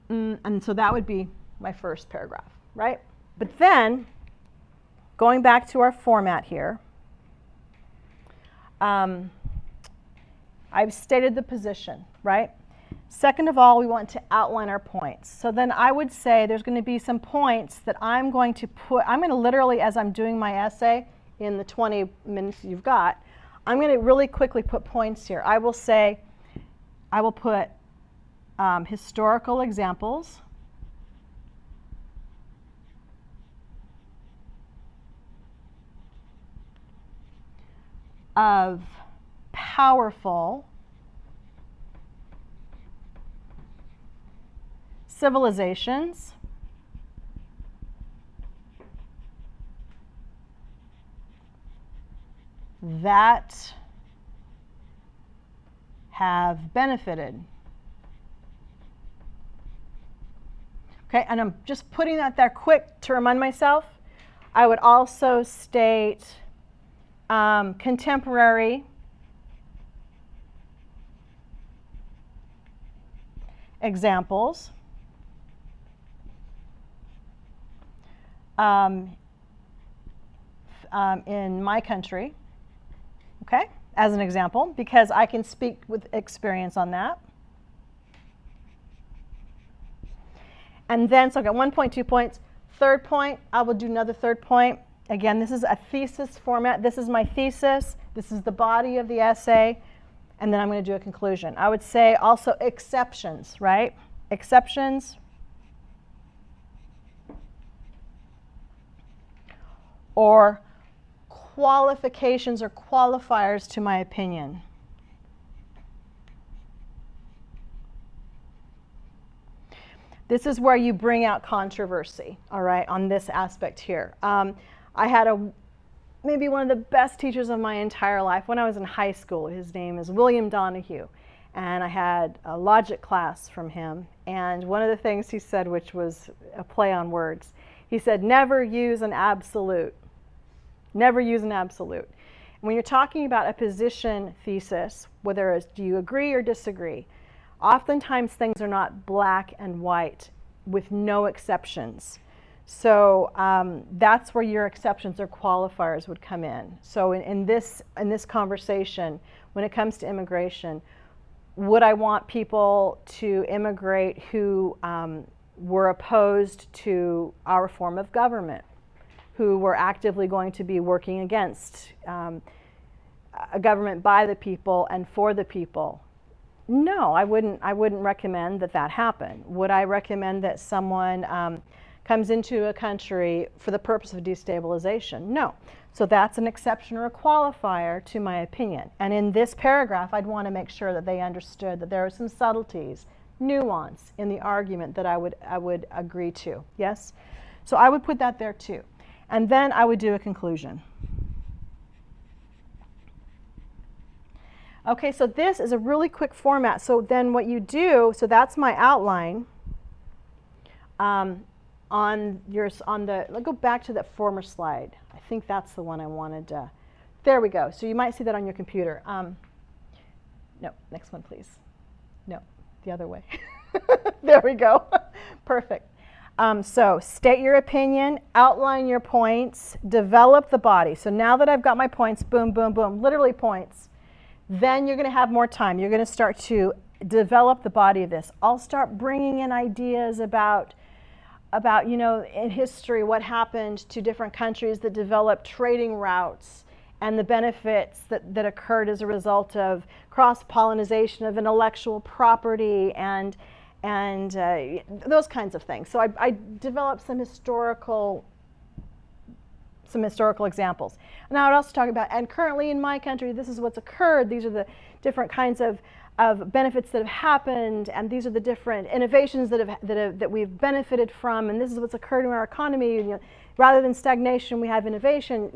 And so that would be my first paragraph, right? But then, going back to our format here, I've stated the position, right? Second of all, we want to outline our points. So then I would say there's going to be some points that I'm going to literally, as I'm doing my essay in the 20 minutes you've got, I'm going to really quickly put points here. I will put historical examples, of powerful civilizations that have benefited. Okay, and I'm just putting that there quick to remind myself. I would also state contemporary examples. In my country, okay, as an example, because I can speak with experience on that. And then, so I've got 1 point, 2 points. Third point, I will do another third point. Again, this is a thesis format. This is my thesis. This is the body of the essay. And then I'm going to do a conclusion. I would say also exceptions, right? Exceptions. Or qualifications or qualifiers to my opinion. This is where you bring out controversy, all right, on this aspect here. I had maybe one of the best teachers of my entire life when I was in high school. His name is William Donahue, and I had a logic class from him. And one of the things he said, which was a play on words, he said, never use an absolute. Never use an absolute. When you're talking about a position thesis, whether it's do you agree or disagree, oftentimes things are not black and white with no exceptions. So that's where your exceptions or qualifiers would come in. So in this conversation, when it comes to immigration, would I want people to immigrate who were opposed to our form of government, who were actively going to be working against a government by the people and for the people? No, I wouldn't recommend that happen. Would I recommend that someone comes into a country for the purpose of destabilization? No. So that's an exception or a qualifier to my opinion. And in this paragraph, I'd want to make sure that they understood that there are some subtleties, nuance in the argument that I would agree to. Yes? So I would put that there too. And then I would do a conclusion. Okay, so this is a really quick format. So then what you do, so that's my outline. Let's go back to that former slide. I think that's the one I wanted to. There we go. So you might see that on your computer. No, next one, please. No, the other way. There we go. Perfect. So state your opinion, outline your points, develop the body. So now that I've got my points, boom, boom, boom, literally points, then you're going to have more time. You're going to start to develop the body of this. I'll start bringing in ideas about in history, what happened to different countries that developed trading routes and the benefits that occurred as a result of cross-pollination of intellectual property and those kinds of things. So I developed some historical examples. And I would also talk about, and currently in my country, this is what's occurred. These are the different kinds of benefits that have happened, and these are the different innovations that we've benefited from, and this is what's occurred in our economy. Rather than stagnation, we have innovation.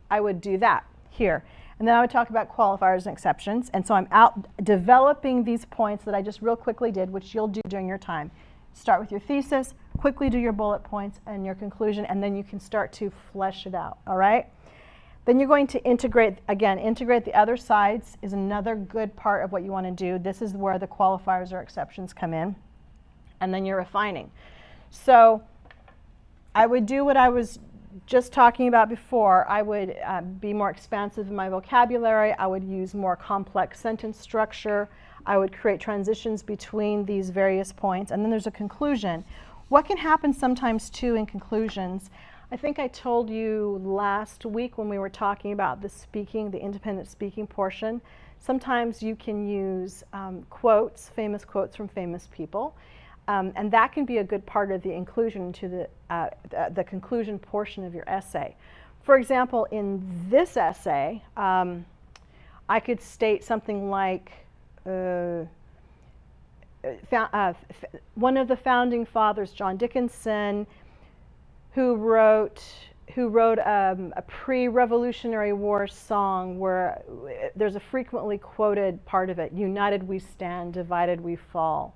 I would do that here. And then I would talk about qualifiers and exceptions. And so I'm out developing these points that I just real quickly did, which you'll do during your time. Start with your thesis, quickly do your bullet points and your conclusion, and then you can start to flesh it out, all right? Then you're going to integrate the other sides is another good part of what you want to do. This is where the qualifiers or exceptions come in. And then you're refining. So I would do what I was just talking about before. I would be more expansive in my vocabulary. I would use more complex sentence structure. I would create transitions between these various points. And then there's a conclusion. What can happen sometimes too in conclusions? I think I told you last week when we were talking about the independent speaking portion. Sometimes you can use quotes, famous quotes from famous people. And that can be a good part of the inclusion to the conclusion portion of your essay. For example, in this essay, I could state something like, one of the founding fathers, John Dickinson, who wrote a pre-Revolutionary War song where there's a frequently quoted part of it, "United we stand, divided we fall,"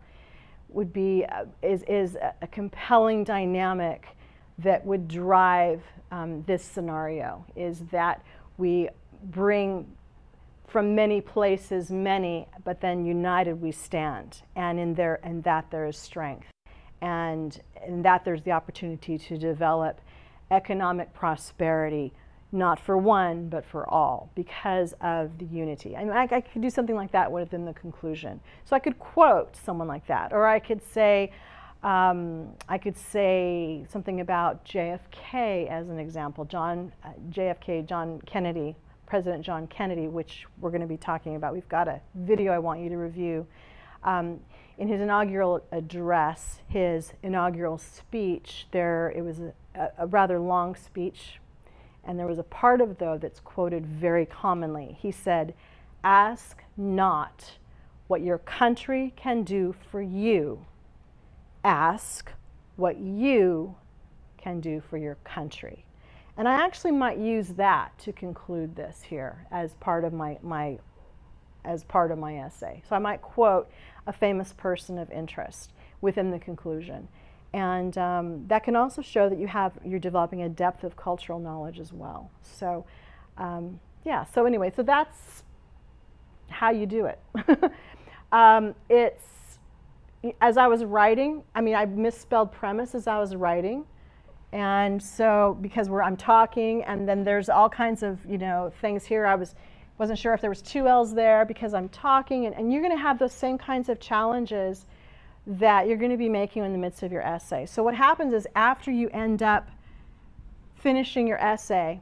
is a compelling dynamic that would drive this scenario, is that we bring from many places many, but then united we stand, and in that there is strength, and in that there's the opportunity to develop economic prosperity, not for one, but for all, because of the unity. I mean, I could do something like that within the conclusion. So I could quote someone like that, or I could say something about JFK as an example. JFK, John Kennedy, President John Kennedy, which we're going to be talking about. We've got a video I want you to review. In his inaugural address, his inaugural speech, it was a rather long speech, and there was a part of it, though, that's quoted very commonly. He said, "Ask not what your country can do for you. Ask what you can do for your country." And I actually might use that to conclude this here as part of my essay. So I might quote a famous person of interest within the conclusion. And that can also show that you're developing a depth of cultural knowledge as well. So yeah, so anyway, so that's how you do it. As I was writing, I mean, I misspelled premise as I was writing. And so, because I'm talking, and then there's all kinds of, things here. I wasn't sure if there was two L's there because I'm talking, and you're going to have those same kinds of challenges that you're going to be making in the midst of your essay. So what happens is, after you end up finishing your essay,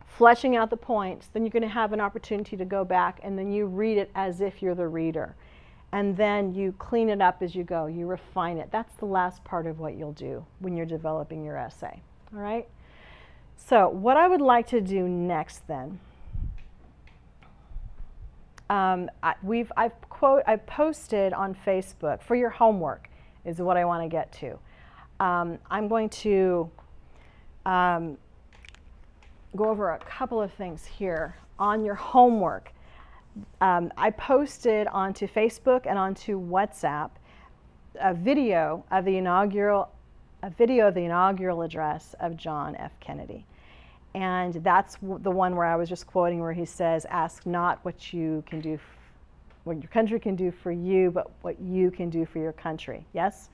fleshing out the points, then you're going to have an opportunity to go back, and then you read it as if you're the reader. And then you clean it up as you go. You refine it. That's the last part of what you'll do when you're developing your essay. All right? So what I would like to do next then, I've posted on Facebook for your homework is what I want to get to. I'm going to go over a couple of things here on your homework. I posted onto Facebook and onto WhatsApp a video of the inaugural address of John F. Kennedy. And that's the one where I was just quoting, where he says, "Ask not what your country can do for you, but what you can do for your country." Yes?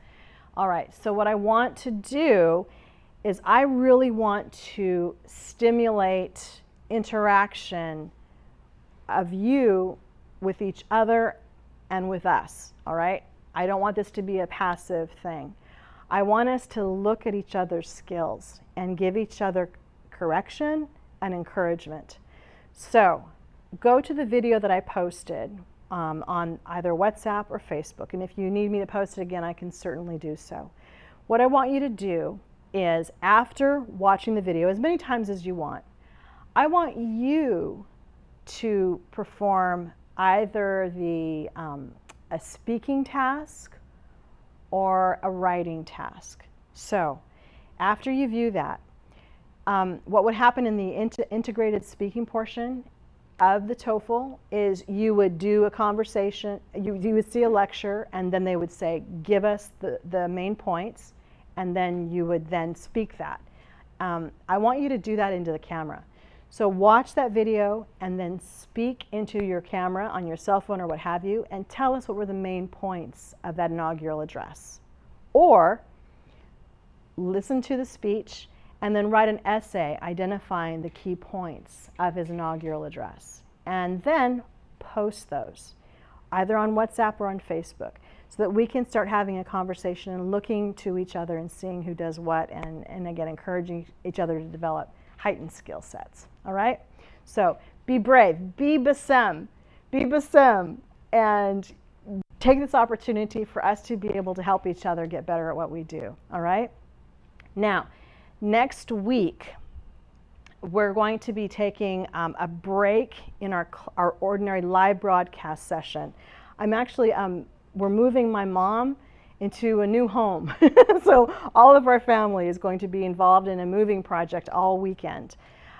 All right, so what I want to do is I really want to stimulate interaction of you with each other and with us, all right? I don't want this to be a passive thing. I want us to look at each other's skills and give each other correction and encouragement. So go to the video that I posted on either WhatsApp or Facebook, and if you need me to post it again, I can certainly do so. What I want you to do is, after watching the video as many times as you want, I want you to perform either a speaking task or a writing task. So after you view that, what would happen in the integrated speaking portion of the TOEFL is you would do a conversation, you would see a lecture, and then they would say, give us the main points, and then you would then speak that. I want you to do that into the camera. So watch that video and then speak into your camera on your cell phone or what have you, and tell us what were the main points of that inaugural address. Or listen to the speech and then write an essay identifying the key points of his inaugural address. And then post those, either on WhatsApp or on Facebook, so that we can start having a conversation and looking to each other and seeing who does what, and again, encouraging each other to develop heightened skill sets. All right? So be brave, be Bassem, and take this opportunity for us to be able to help each other get better at what we do. All right? Now, next week, we're going to be taking a break in our ordinary live broadcast session. We're moving my mom into a new home. So all of our family is going to be involved in a moving project all weekend.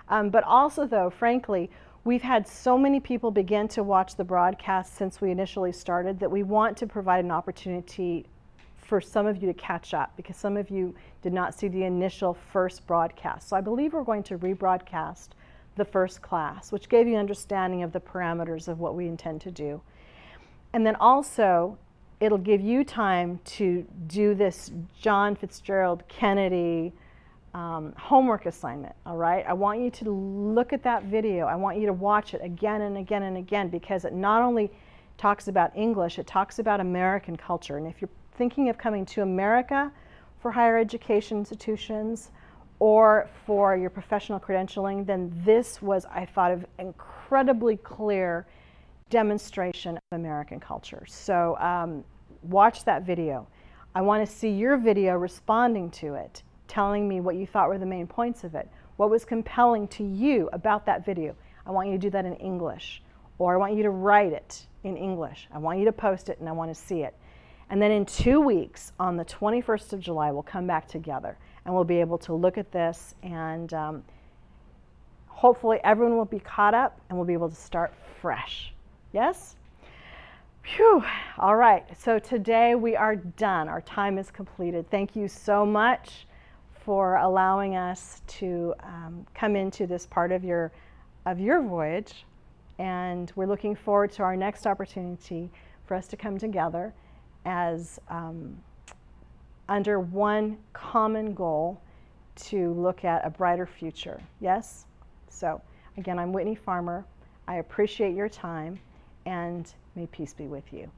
But also, though, frankly, we've had so many people begin to watch the broadcast since we initially started that we want to provide an opportunity for some of you to catch up, because some of you did not see the initial first broadcast. So I believe we're going to rebroadcast the first class, which gave you an understanding of the parameters of what we intend to do. And then also, it'll give you time to do this John Fitzgerald Kennedy homework assignment, all right? I want you to look at that video. I want you to watch it again and again and again, because it not only talks about English, it talks about American culture. And if you're thinking of coming to America for higher education institutions or for your professional credentialing, then this was, I thought, an incredibly clear demonstration of American culture. So watch that video. I want to see your video responding to it, telling me what you thought were the main points of it. What was compelling to you about that video? I want you to do that in English, or I want you to write it in English. I want you to post it, and I want to see it. And then in 2 weeks, on the 21st of July, we'll come back together, and we'll be able to look at this, and hopefully everyone will be caught up, and we'll be able to start fresh. Yes? Phew. All right, so today we are done. Our time is completed. Thank you so much for allowing us to come into this part of your voyage, and we're looking forward to our next opportunity for us to come together as under one common goal to look at a brighter future. Yes? So again, I'm Whitney Farmer. I appreciate your time, and may peace be with you.